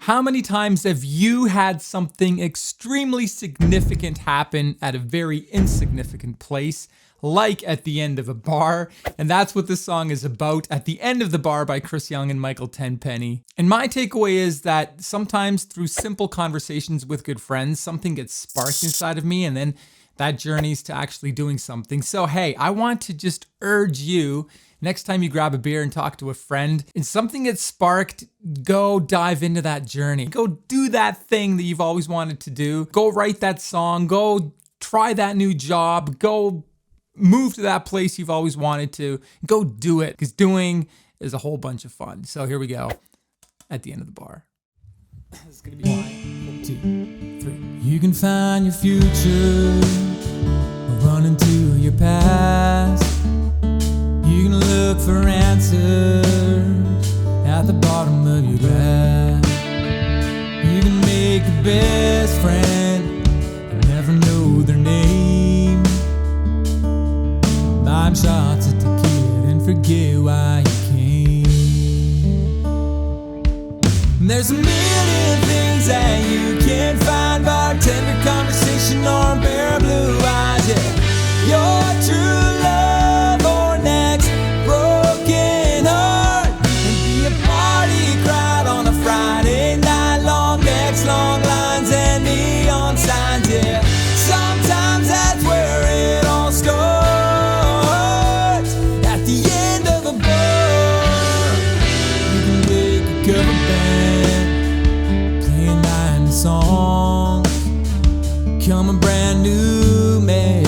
How many times have you had something extremely significant happen at a very insignificant place, like at the end of a bar? And that's what this song is about, At the End of the Bar by Chris Young and Michael Tenpenny. And my takeaway is that sometimes through simple conversations with good friends, something gets sparked inside of me, and then that journeys to actually doing something. So hey, I want to just urge you, next time you grab a beer and talk to a friend and something gets sparked, go dive into that journey. Go do that thing that you've always wanted to do. Go write that song. Go try that new job. Go move to that place you've always wanted to. Go do it, because doing is a whole bunch of fun. So here we go. At the End of the Bar. This is going to be 1, 2, 3. You can find your future or run into your past. You can look for answers at the bottom of your glass. You can make your best friend and never know their name. Buy shots at tequila and forget why you came. There's a million things that you can't find. Bartender conversation or a pair of blue eyes. Yeah, your true love or next broken heart. And be a party crowd on a Friday night. Long necks, long lines and neon signs. Yeah, sometimes that's where it all starts. At the end of a bar, you can make a cover band playing 90 songs. Come a brand new man.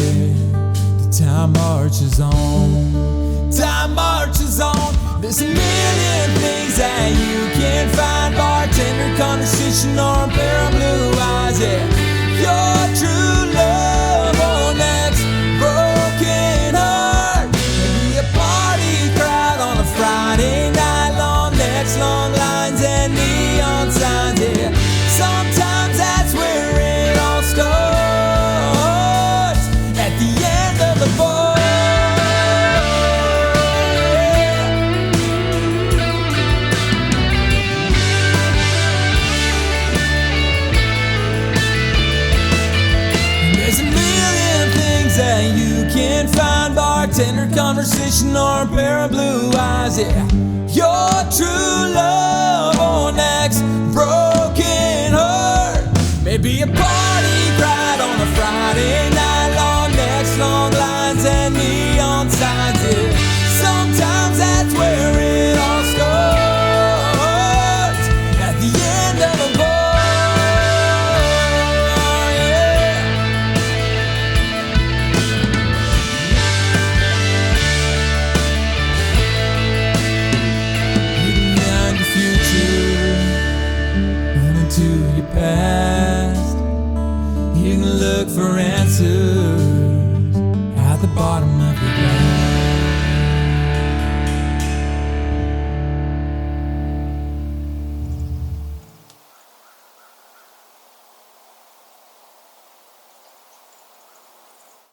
Time marches on. Time marches on. There's a million things that you can't find. Bartender conversation or a pair of blue eyes. Yeah, your true love or next broken heart. Maybe a party crowd on a Friday night. Long necks, long lines and neon signs. Yeah, sometimes that's where it all starts. At the end of the bar. There's a million things that you can't find. Bartender conversation or a pair of blue eyes. Yeah, your true love or next broken heart. Maybe a party crowd on a Friday night. Long necks, long lines and neon signs. Yeah, sometimes that's where